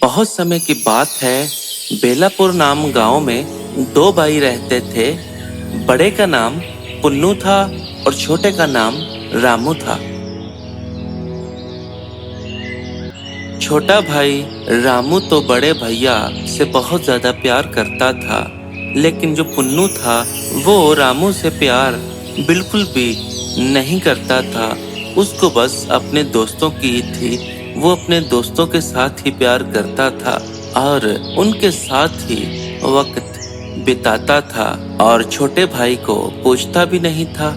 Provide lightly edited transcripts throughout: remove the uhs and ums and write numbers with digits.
बहुत समय की बात है। बेलापुर नाम गांव में दो भाई रहते थे। बड़े का नाम पुन्नू था और छोटे का नाम रामू था। छोटा भाई रामू तो बड़े भैया से बहुत ज्यादा प्यार करता था, लेकिन जो पुन्नू था वो रामू से प्यार बिल्कुल भी नहीं करता था। उसको बस अपने दोस्तों की ही थी। वो अपने दोस्तों के साथ ही प्यार करता था और उनके साथ ही वक्त बिताता था और छोटे भाई को पूछता भी नहीं था।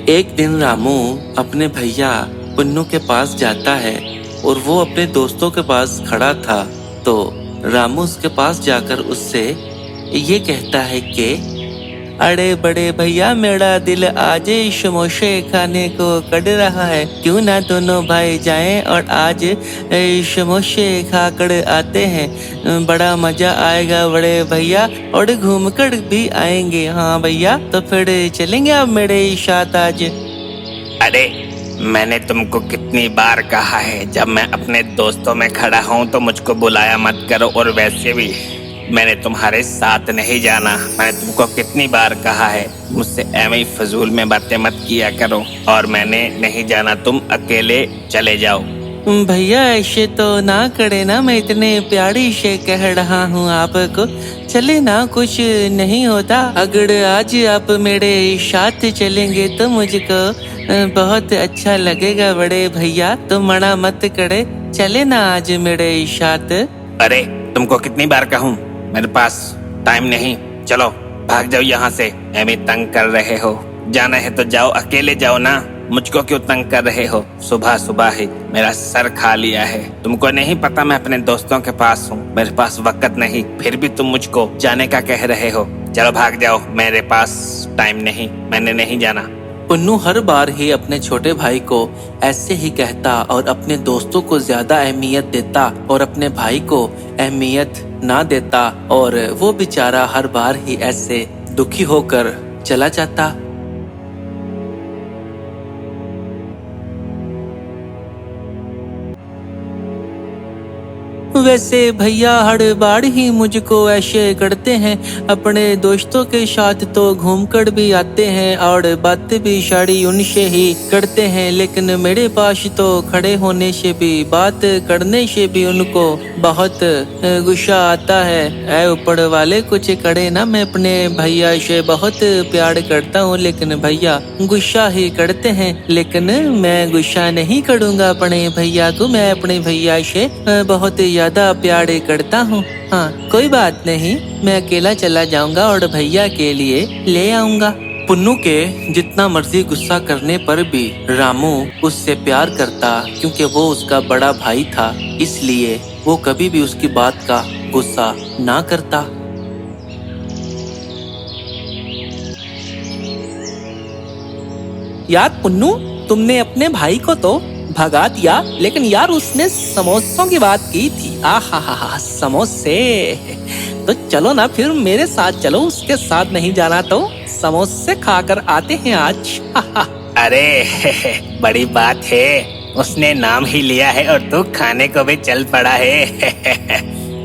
एक दिन रामू अपने भैया पुन्नू के पास जाता है और वो अपने दोस्तों के पास खड़ा था, तो रामू उसके पास जाकर उससे ये कहता है कि अरे बड़े भैया, मेरा दिल आज समोसे खाने को कड़ रहा है। क्यों ना दोनों भाई जाएं और आज समोसे खाकर आते हैं। बड़ा मजा आएगा बड़े भैया, और घूमकर भी आएंगे। हाँ भैया, तो फिर चलेंगे आप मेरे साथ आज। अरे मैंने तुमको कितनी बार कहा है, जब मैं अपने दोस्तों में खड़ा हूँ तो मुझको बुलाया मत करो। और वैसे भी मैंने तुम्हारे साथ नहीं जाना। मैंने तुमको कितनी बार कहा है, मुझसे ऐਵੇਂ ही फजूल में बातें मत किया करो। और मैंने नहीं जाना, तुम अकेले चले जाओ। भैया ऐसे तो ना करे ना, मैं इतने प्यारी से कह रहा हूँ आपको। चले ना, कुछ नहीं होता। अगर आज आप मेरे साथ चलेंगे तो मुझको बहुत अच्छा लगेगा बड़े भैया। तो मना मत करे, चले ना आज मेरे साथ। अरे तुमको कितनी बार कहूँ, मेरे पास टाइम नहीं। चलो भाग जाओ यहाँ से, ऐਵੇਂ तंग कर रहे हो। जाना है तो जाओ, अकेले जाओ ना। मुझको क्यों तंग कर रहे हो? सुबह सुबह ही मेरा सर खा लिया है। तुमको नहीं पता मैं अपने दोस्तों के पास हूँ, मेरे पास वक्त नहीं, फिर भी तुम मुझको जाने का कह रहे हो। चलो भाग जाओ, मेरे पास टाइम नहीं, मैंने नहीं जाना। पुन्नू हर बार ही अपने छोटे भाई को ऐसे ही कहता और अपने दोस्तों को ज्यादा अहमियत देता और अपने भाई को अहमियत ना देता, और वो बेचारा हर बार ही ऐसे दुखी होकर चला जाता। वैसे भैया हर बार ही मुझको ऐसे करते हैं। अपने दोस्तों के साथ तो घूमकर भी आते हैं और बातें भी सारी उनसे ही करते हैं, लेकिन मेरे पास तो खड़े होने से भी, बात करने से भी उनको बहुत गुस्सा आता है। ऐ ऊपर वाले कुछ करे ना, मैं अपने भैया से बहुत प्यार करता हूँ, लेकिन भैया गुस्सा ही करते हैं। लेकिन मैं गुस्सा नहीं करूँगा अपने भैया को, मैं अपने भैया से बहुत ज्यादा प्यार करता हूँ। हाँ कोई बात नहीं, मैं अकेला चला जाऊंगा और भैया के लिए ले आऊंगा। पुन्नू के जितना मर्जी गुस्सा करने पर भी रामू उससे प्यार करता, क्योंकि वो उसका बड़ा भाई था, इसलिए वो कभी भी उसकी बात का गुस्सा ना करता। यार पुन्नू, तुमने अपने भाई को तो भगा दिया, लेकिन यार उसने समोसों की बात की थी। आहा, समोसे। तो चलो ना फिर मेरे साथ चलो, उसके साथ नहीं जाना तो समोसे खाकर आते हैं आज। अरे बड़ी बात है, उसने नाम ही लिया है और तू खाने को भी चल पड़ा है।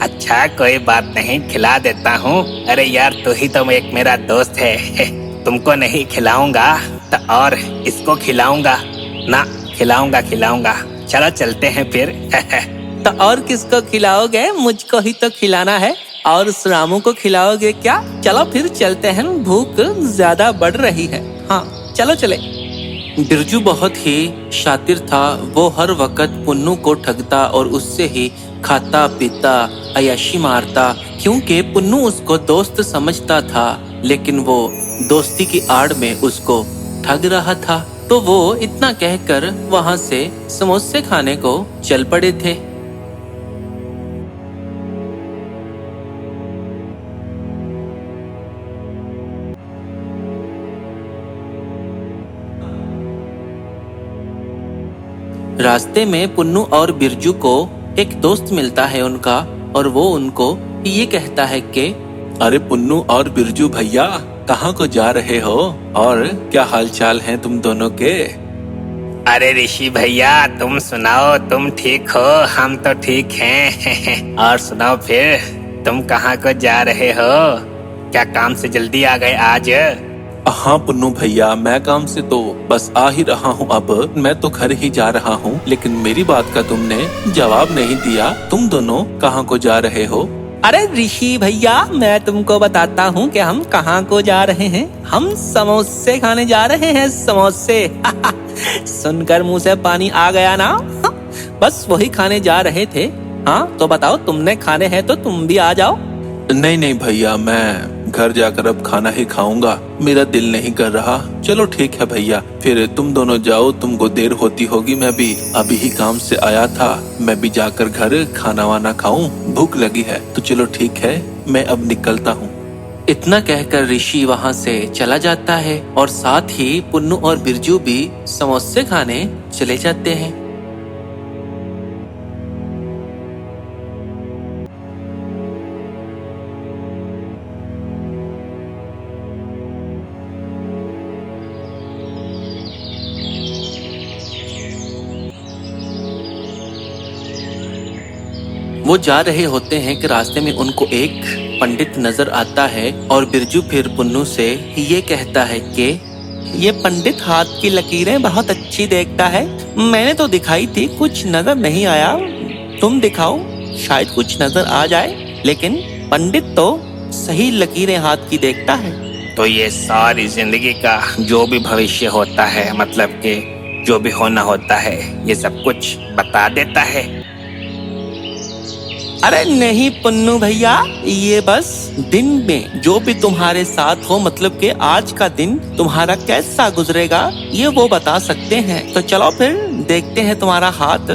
अच्छा कोई बात नहीं, खिला देता हूँ। अरे यार तू ही तो एक मेरा दोस्त है। तुमको नहीं खिलाऊंगा तो और इसको खिलाऊंगा ना, खिलाऊंगा। चलो चलते हैं फिर। तो और किसको खिलाओगे? मुझको ही तो खिलाना है। और उस रामू को खिलाओगे क्या? चलो फिर चलते हैं, भूख ज्यादा बढ़ रही है। हाँ चलो चले। बिरजू बहुत ही शातिर था। वो हर वक्त पुन्नू को ठगता और उससे ही खाता पीता अय्याशी मारता, क्योंकि पुन्नू उसको दोस्त समझता था, लेकिन वो दोस्ती की आड़ में उसको ठग रहा था। तो वो इतना कहकर वहां से समोसे खाने को चल पड़े थे। रास्ते में पुन्नू और बिरजू को एक दोस्त मिलता है उनका, और वो उनको ये कहता है कि अरे पुन्नू और बिरजू भैया, कहाँ को जा रहे हो और क्या हालचाल हैं तुम दोनों के? अरे ऋषि भैया, तुम सुनाओ, तुम ठीक हो? हम तो ठीक हैं। और सुनाओ फिर, तुम कहाँ को जा रहे हो? क्या काम से जल्दी आ गए आज? हाँ पुन्नू भैया, मैं काम से तो बस आ ही रहा हूँ। अब मैं तो घर ही जा रहा हूँ, लेकिन मेरी बात का तुमने जवाब नहीं दिया। तुम दोनों कहाँ को जा रहे हो? अरे ऋषि भैया, मैं तुमको बताता हूँ कि हम कहाँ को जा रहे हैं। हम समोसे खाने जा रहे हैं, समोसे। सुनकर मुंह से पानी आ गया ना? बस वही खाने जा रहे थे। हाँ तो बताओ, तुमने खाने हैं तो तुम भी आ जाओ। नहीं नहीं भैया, मैं घर जाकर अब खाना ही खाऊंगा, मेरा दिल नहीं कर रहा। चलो ठीक है भैया, फिर तुम दोनों जाओ, तुमको देर होती होगी। मैं भी अभी ही काम से आया था, मैं भी जाकर घर खाना वाना खाऊं, भूख लगी है। तो चलो ठीक है, मैं अब निकलता हूँ। इतना कहकर ऋषि वहाँ से चला जाता है और साथ ही पुन्नू और बिरजू भी समोसे खाने चले जाते हैं। वो जा रहे होते हैं कि रास्ते में उनको एक पंडित नजर आता है और बिरजू फिर पुन्नू से ये कहता है कि ये पंडित हाथ की लकीरें बहुत अच्छी देखता है। मैंने तो दिखाई थी, कुछ नजर नहीं आया। तुम दिखाओ, शायद कुछ नजर आ जाए। लेकिन पंडित तो सही लकीरें हाथ की देखता है। तो ये सारी जिंदगी का जो भी भविष्य होता है, मतलब कि जो भी होना होता है, ये सब कुछ बता देता है। अरे नहीं पुन्नू भैया, ये बस दिन में जो भी तुम्हारे साथ हो, मतलब कि आज का दिन तुम्हारा कैसा गुजरेगा, ये वो बता सकते हैं। तो चलो फिर देखते हैं तुम्हारा हाथ।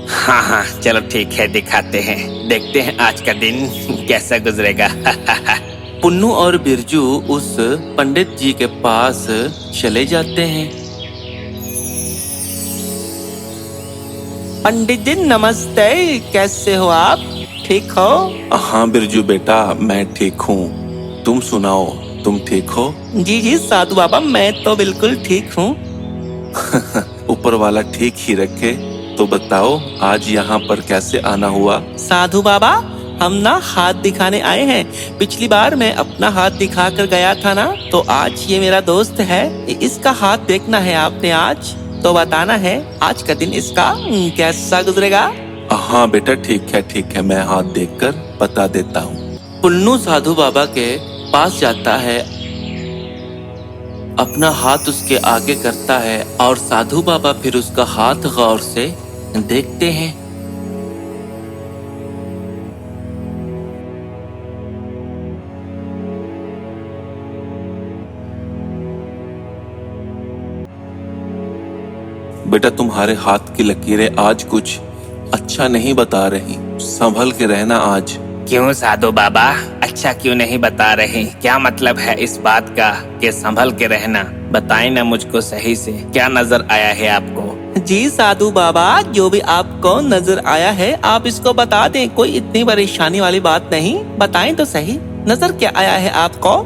हाँ हाँ, चलो ठीक है, दिखाते हैं, देखते हैं आज का दिन कैसा गुजरेगा। पुन्नू और बिरजू उस पंडित जी के पास चले जाते हैं। पंडित जी नमस्ते, कैसे हो आप? ठीक हो? हाँ बिरजू बेटा, मैं ठीक हूँ। तुम सुनाओ, तुम ठीक हो? जी जी साधु बाबा, मैं तो बिल्कुल ठीक हूँ। ऊपर वाला ठीक ही रखे। तो बताओ, आज यहाँ पर कैसे आना हुआ? साधु बाबा, हम ना हाथ दिखाने आए हैं। पिछली बार मैं अपना हाथ दिखा कर गया था ना, तो आज ये मेरा दोस्त है, इसका हाथ देखना है आपने आज। तो बताना है आज का दिन इसका कैसा गुजरेगा। हाँ बेटा, ठीक है, मैं हाथ देखकर बता देता हूँ। पुन्नू साधु बाबा के पास जाता है, अपना हाथ उसके आगे करता है और साधु बाबा फिर उसका हाथ गौर से देखते हैं। बेटा, तुम्हारे हाथ की लकीरें आज कुछ अच्छा नहीं बता रही, संभल के रहना आज। क्यों साधु बाबा, अच्छा क्यों नहीं बता रहे? क्या मतलब है इस बात का कि संभल के रहना? बताएं ना मुझको सही से, क्या नजर आया है आपको? जी साधु बाबा, जो भी आपको नजर आया है आप इसको बता दें, कोई इतनी परेशानी वाली बात नहीं। बताएं तो सही, नजर क्या आया है आपको?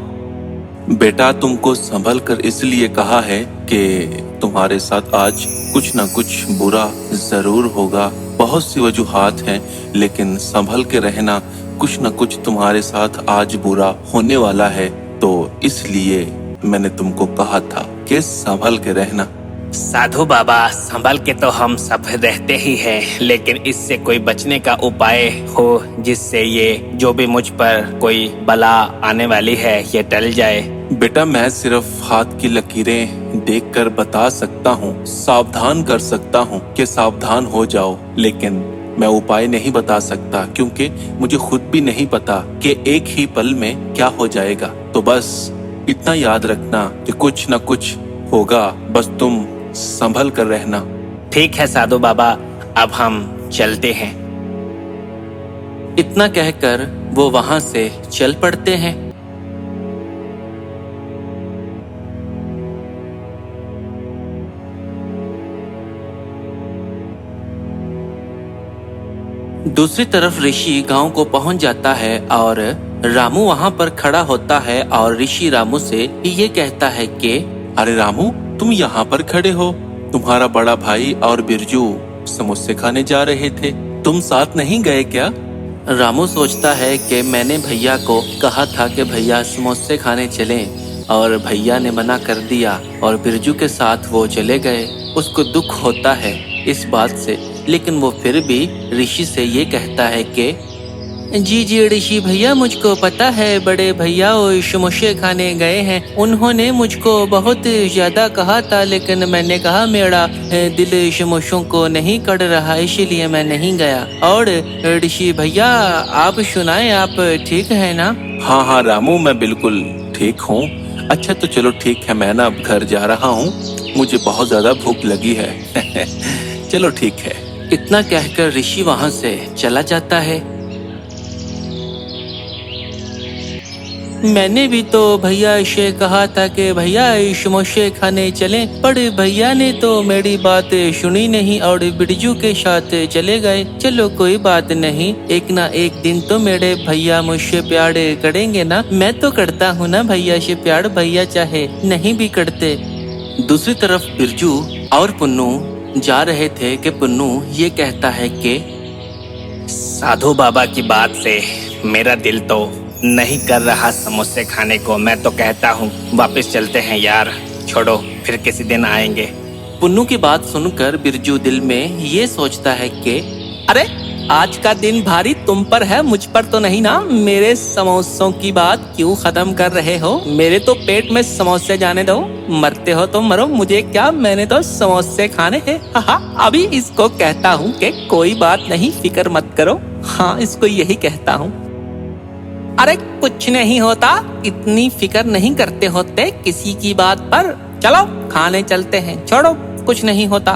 बेटा, तुमको संभल कर इसलिए कहा है कि तुम्हारे साथ आज कुछ न कुछ बुरा जरूर होगा। बहुत सी वजूहात हैं, लेकिन संभल के रहना, कुछ न कुछ तुम्हारे साथ आज बुरा होने वाला है। तो इसलिए मैंने तुमको कहा था कि संभल के रहना। साधु बाबा, संभल के तो हम सब रहते ही हैं, लेकिन इससे कोई बचने का उपाय हो जिससे ये जो भी मुझ पर कोई बला आने वाली है ये टल जाए। बेटा, मैं सिर्फ हाथ की लकीरें देखकर बता सकता हूँ, सावधान कर सकता हूँ कि सावधान हो जाओ, लेकिन मैं उपाय नहीं बता सकता, क्योंकि मुझे खुद भी नहीं पता कि एक ही पल में क्या हो जाएगा। तो बस इतना याद रखना कि कुछ न कुछ होगा, बस तुम संभल कर रहना। ठीक है साधु बाबा, अब हम चलते हैं। इतना कहकर वो वहां से चल पड़ते हैं। दूसरी तरफ ऋषि गांव को पहुंच जाता है और रामू वहां पर खड़ा होता है और ऋषि रामू से ये कहता है कि अरे रामू, तुम यहाँ पर खड़े हो, तुम्हारा बड़ा भाई और बिरजू समोसे खाने जा रहे थे, तुम साथ नहीं गए क्या? रामू सोचता है कि मैंने भैया को कहा था कि भैया समोसे खाने चलें और भैया ने मना कर दिया और बिरजू के साथ वो चले गए। उसको दुख होता है इस बात से, लेकिन वो फिर भी ऋषि से ये कहता है कि जी जी ऋषि भैया, मुझको पता है बड़े भैया वो समोसे खाने गए हैं। उन्होंने मुझको बहुत ज्यादा कहा था, लेकिन मैंने कहा मेरा दिल समोसों को नहीं कर रहा, इसीलिए मैं नहीं गया। और ऋषि भैया आप सुनाएं, आप ठीक है ना? हाँ हाँ रामू, मैं बिल्कुल ठीक हूँ। अच्छा तो चलो ठीक है, मैं ना अब घर जा रहा हूँ, मुझे बहुत ज्यादा भूख लगी है। चलो ठीक है। इतना कहकर ऋषि वहाँ से चला जाता है। मैंने भी तो भैया से कहा था कि भैया समोसे खाने चलें, पर भैया ने तो मेरी बात सुनी नहीं और बिरजू के साथ चले गए। चलो कोई बात नहीं, एक ना एक दिन तो मेरे भैया मुझसे प्यार करेंगे ना। मैं तो करता हूँ ना भैया से प्यार, भैया चाहे नहीं भी करते। दूसरी तरफ बिरजू और पुन्नू जा रहे थे कि पुन्नू ये कहता है कि साधु बाबा की बात से मेरा दिल तो नहीं कर रहा समोसे खाने को। मैं तो कहता हूँ वापस चलते हैं यार, छोड़ो फिर किसी दिन आएंगे। पुन्नू की बात सुनकर बिरजू दिल में ये सोचता है कि अरे आज का दिन भारी तुम पर है, मुझ पर तो नहीं ना। मेरे समोसों की बात क्यों खत्म कर रहे हो? मेरे तो पेट में समोसे जाने दो, मरते हो तो मरो, मुझे क्या, मैंने तो समोसे खाने हैं। हाँ अभी इसको कहता हूँ कि कोई बात नहीं, फिक्र मत करो। हाँ इसको यही कहता हूँ। अरे कुछ नहीं होता, इतनी फिक्र नहीं करते होते किसी की बात पर। चलो खाने चलते हैं, छोड़ो कुछ नहीं होता।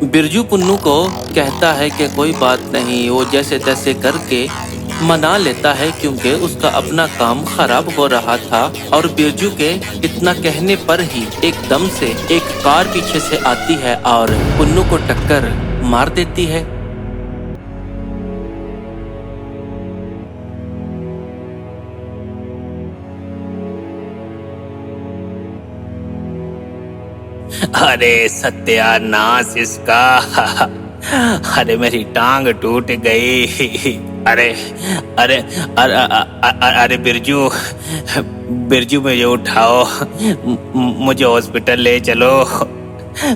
बिरजू पुन्नू को कहता है कि कोई बात नहीं, वो जैसे तैसे करके मना लेता है, क्योंकि उसका अपना काम खराब हो रहा था। और बिरजू के इतना कहने पर ही एकदम से एक कार पीछे से आती है और पुन्नू को टक्कर मार देती है। अरे सत्यानाश इसका। अरे मेरी टांग टूट गई। अरे अरे अरे अरे बिरजू, बिरजू मुझे उठाओ, मुझे हॉस्पिटल ले चलो।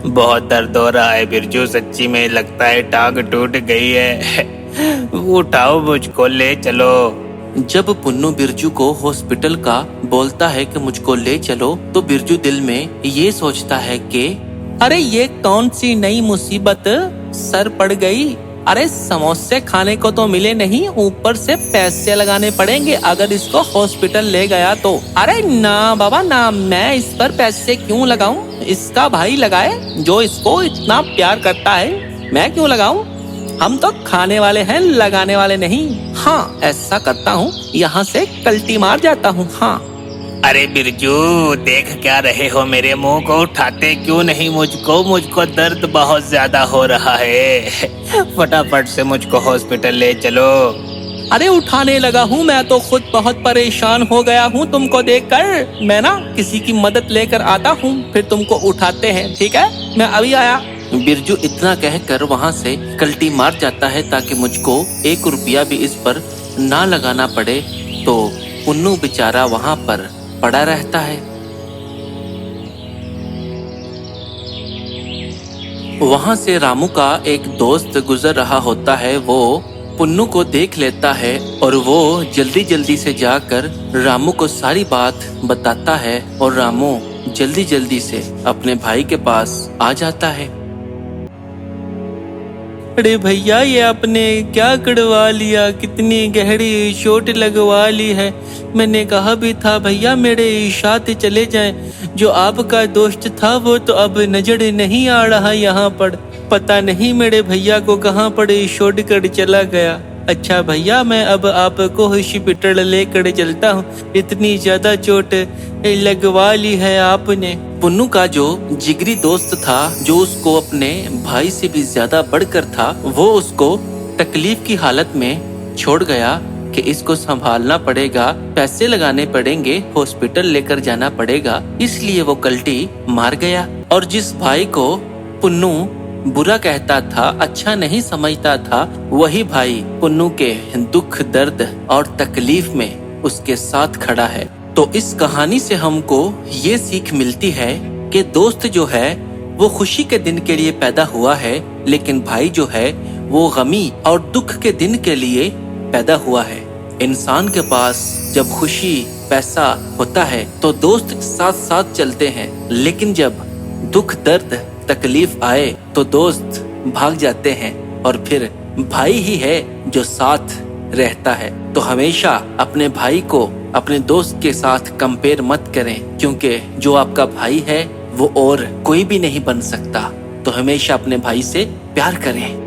बहुत दर्द हो रहा है बिरजू, सच्ची में लगता है टांग टूट गई है। उठाओ मुझको, ले चलो। जब पुन्नू बिरजू को हॉस्पिटल का बोलता है कि मुझको ले चलो, तो बिरजू दिल में ये सोचता है कि अरे ये कौन सी नई मुसीबत सर पड़ गई। अरे समोसे खाने को तो मिले नहीं, ऊपर से पैसे लगाने पड़ेंगे अगर इसको हॉस्पिटल ले गया तो। अरे ना बाबा ना, मैं इस पर पैसे क्यों लगाऊं? इसका भाई लगाए जो इसको इतना प्यार करता है, मैं क्यों लगाऊं? हम तो खाने वाले हैं, लगाने वाले नहीं। हाँ ऐसा करता हूँ, यहाँ से कल्टी मार जाता हूँ। हाँ अरे बिरजू देख क्या रहे हो, मेरे मुंह को उठाते क्यों नहीं मुझको दर्द बहुत ज्यादा हो रहा है। फटाफट से मुझको हॉस्पिटल ले चलो। अरे उठाने लगा हूँ, मैं तो खुद बहुत परेशान हो गया हूँ तुमको देखकर। मैं ना किसी की मदद लेकर आता हूँ, फिर तुमको उठाते हैं, ठीक है? मैं अभी आया। बिरजू इतना कहकर वहाँ से कल्टी मार जाता है ताकि मुझको 1 रुपया भी इस पर ना लगाना पड़े। तो पुन्नू बेचारा वहाँ पर पड़ा रहता है। वहाँ से रामू का एक दोस्त गुजर रहा होता है, वो पुन्नू को देख लेता है और वो जल्दी जल्दी से जाकर रामू को सारी बात बताता है और रामू जल्दी जल्दी से अपने भाई के पास आ जाता है। अरे भैया ये आपने क्या करवा लिया, कितनी गहरी चोट लगवा ली है। मैंने कहा भी था भैया मेरे साथ चले जाएं। जो आपका दोस्त था वो तो अब नजर नहीं आ रहा यहाँ पर। पता नहीं मेरे भैया को कहाँ पर छोड़ कर चला गया। अच्छा भैया मैं अब आपको हॉस्पिटल लेकर चलता हूँ, इतनी ज्यादा चोट लगवा ली है आपने। पुन्नू का जो जिगरी दोस्त था, जो उसको अपने भाई से भी ज्यादा बढ़कर था, वो उसको तकलीफ की हालत में छोड़ गया कि इसको संभालना पड़ेगा, पैसे लगाने पड़ेंगे, हॉस्पिटल लेकर जाना पड़ेगा। इसलिए वो कल्टी मार गया। और जिस भाई को पुन्नू बुरा कहता था, अच्छा नहीं समझता था, वही भाई पुन्नू के दुख दर्द और तकलीफ में उसके साथ खड़ा है। तो इस कहानी से हमको ये सीख मिलती है कि दोस्त जो है वो खुशी के दिन के लिए पैदा हुआ है, लेकिन भाई जो है वो गमी और दुख के दिन के लिए पैदा हुआ है। इंसान के पास जब खुशी पैसा होता है तो दोस्त साथ साथ चलते हैं, लेकिन जब दुख दर्द तकलीफ आए तो दोस्त भाग जाते हैं और फिर भाई ही है जो साथ रहता है। तो हमेशा अपने भाई को अपने दोस्त के साथ कंपेयर मत करें, क्योंकि जो आपका भाई है वो और कोई भी नहीं बन सकता। तो हमेशा अपने भाई से प्यार करें।